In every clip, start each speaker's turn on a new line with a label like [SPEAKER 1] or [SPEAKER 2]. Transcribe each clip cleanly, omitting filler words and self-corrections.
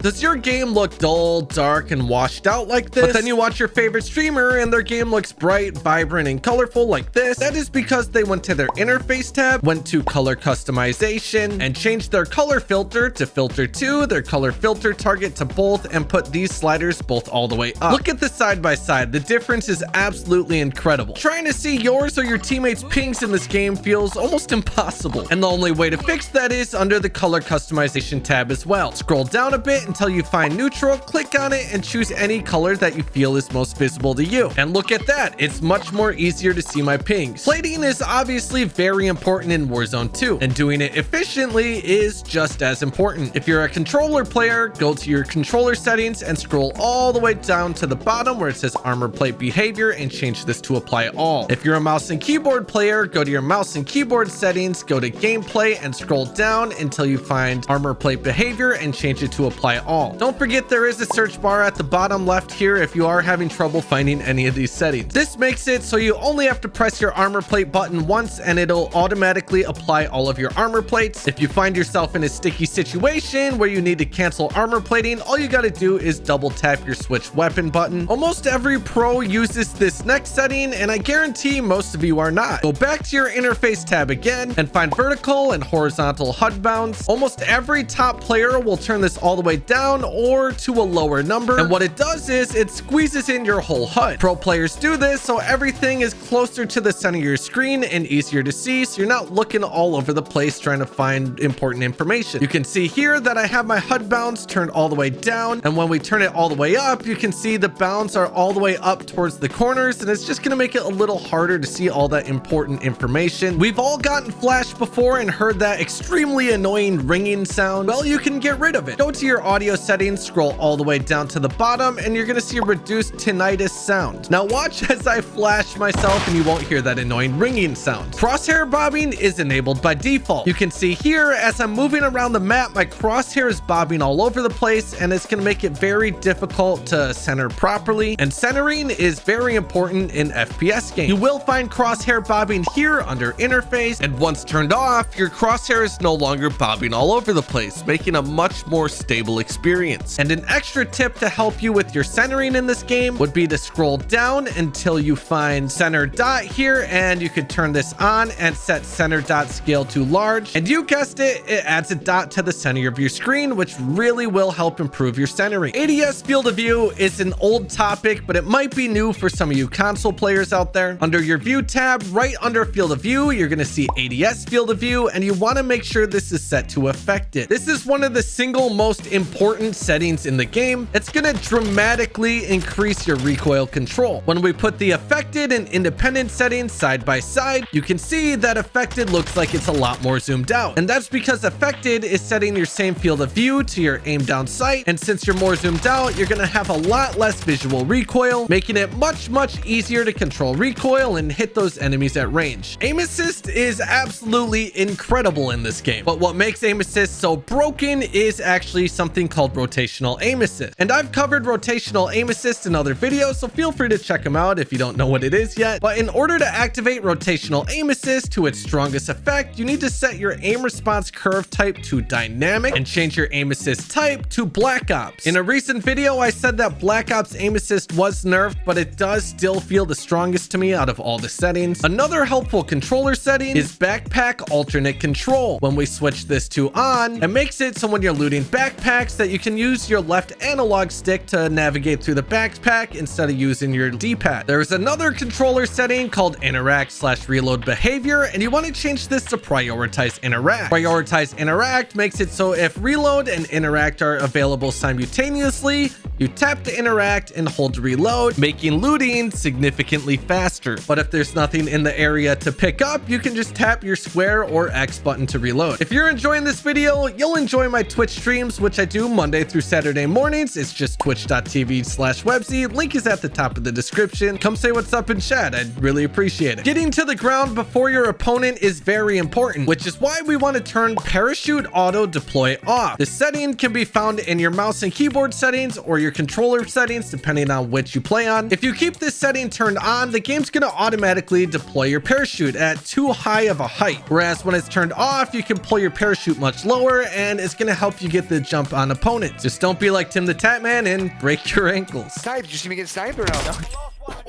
[SPEAKER 1] Does your game look dull, dark, and washed out like this? But then you watch your favorite streamer and their game looks bright, vibrant, and colorful like this? That is because they went to their interface tab, went to color customization, and changed their color filter to filter 2, their color filter target to both, and put these sliders both all the way up. Look at the side by side. The difference is absolutely incredible. Trying to see yours or your teammates' pings in this game feels almost impossible. And the only way to fix that is under the color customization tab as well. Scroll down a bit until you find neutral, click on it, and choose any color that you feel is most visible to you. And look at that, it's much more easier to see my pings. Plating is obviously very important in Warzone 2, and doing it efficiently is just as important. If you're a controller player, go to your controller settings and scroll all the way down to the bottom where it says armor plate behavior and change this to apply all. If you're a mouse and keyboard player, go to your mouse and keyboard settings, go to gameplay, and scroll down until you find armor plate behavior and change it to apply all. Don't forget there is a search bar at the bottom left here if you are having trouble finding any of these settings. This makes it so you only have to press your armor plate button once and it'll automatically apply all of your armor plates. If you find yourself in a sticky situation where you need to cancel armor plating, all you gotta do is double tap your switch weapon button. Almost every pro uses this next setting, and I guarantee most of you are not. Go back to your interface tab again and find vertical and horizontal HUD bounds. Almost every top player will turn this all the way down or to a lower number, and what it does is it squeezes in your whole HUD. Pro players do this so everything is closer to the center of your screen and easier to see, so you're not looking all over the place trying to find important information. You can see here that I have my HUD bounds turned all the way down, and when we turn it all the way up, you can see the bounds are all the way up towards the corners, and it's just going to make it a little harder to see all that important information. We've all gotten flash before and heard that extremely annoying ringing sound. Well, you can get rid of it. Go to your audio settings, scroll all the way down to the bottom, and you're going to see a reduced tinnitus sound. Now watch as I flash myself and you won't hear that annoying ringing sound. Crosshair bobbing is enabled by default. You can see here as I'm moving around the map, my crosshair is bobbing all over the place, and it's going to make it very difficult to center properly, and centering is very important in FPS games. You will find crosshair bobbing here under interface, and once turned off, your crosshair is no longer bobbing all over the place, making a much more stable experience. And an extra tip to help you with your centering in this game would be to scroll down until you find center dot here, and you could turn this on and set center dot scale to large, and you guessed it, it adds a dot to the center of your screen, which really will help improve your centering. ADS field of view is an old topic, but it might be new for some of you console players out there. Under your view tab, right under field of view, you're going to see ADS field of view, and you want to make sure this is set to affected. This is one of the single most important settings in the game. It's going to dramatically increase your recoil control. When we put the affected and independent settings side by side, you can see that affected looks like it's a lot more zoomed out, and that's because affected is setting your same field of view to your aim down sight, and since you're more zoomed out, you're going to have a lot less visual recoil, making it much easier to control recoil and hit those enemies at range. Aim assist is absolutely incredible in this game, but what makes aim assist so broken is actually something called rotational aim assist, and I've covered rotational aim assist in other videos, so feel free to check them out if you don't know what it is yet. But in order to activate rotational aim assist to its strongest effect, you need to set your aim response curve type to dynamic and change your aim assist type to Black Ops. In a recent video, I said that Black Ops aim assist was nerfed, but it does still feel the strongest to me out of all the settings. Another helpful controller setting is backpack alternate control. When we switch this to on, it makes it so when you're looting backpacks that you can use your left analog stick to navigate through the backpack instead of using your D-pad. There's another controller setting called interact/reload behavior, and you want to change this to prioritize interact. Prioritize interact makes it so if reload and interact are available simultaneously, you tap to interact and hold reload, making looting significantly faster. But if there's nothing in the area to pick up, you can just tap your square or X button to reload. If you're enjoying this video, you'll enjoy my Twitch streams, which I do Monday through Saturday mornings. It's just twitch.tv/Webzy. Link is at the top of the description. Come say what's up in chat. I'd really appreciate it. Getting to the ground before your opponent is very important, which is why we want to turn parachute auto deploy off. This setting can be found in your mouse and keyboard settings or your your controller settings depending on which you play on. If you keep this setting turned on, the game's going to automatically deploy your parachute at too high of a height. Whereas when it's turned off, you can pull your parachute much lower and it's going to help you get the jump on opponents. Just don't be like Tim the Tatman and break your ankles.
[SPEAKER 2] Snipe, did you see me get sniped or no?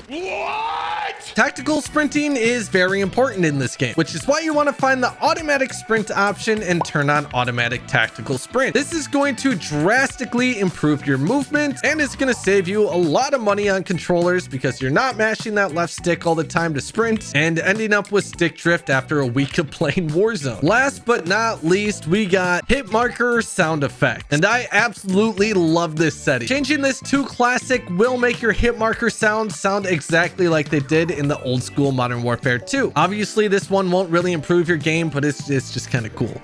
[SPEAKER 3] What?
[SPEAKER 1] Tactical sprinting is very important in this game, which is why you want to find the automatic sprint option and turn on automatic tactical sprint. This is going to drastically improve your movement and it's going to save you a lot of money on controllers because you're not mashing that left stick all the time to sprint and ending up with stick drift after a week of playing Warzone. Last but not least, we got hit marker sound effect, and I absolutely love this setting. Changing this to classic will make your hit marker sound exactly like they did in the old school Modern Warfare 2. Obviously, this one won't really improve your game, but it's just kind of cool.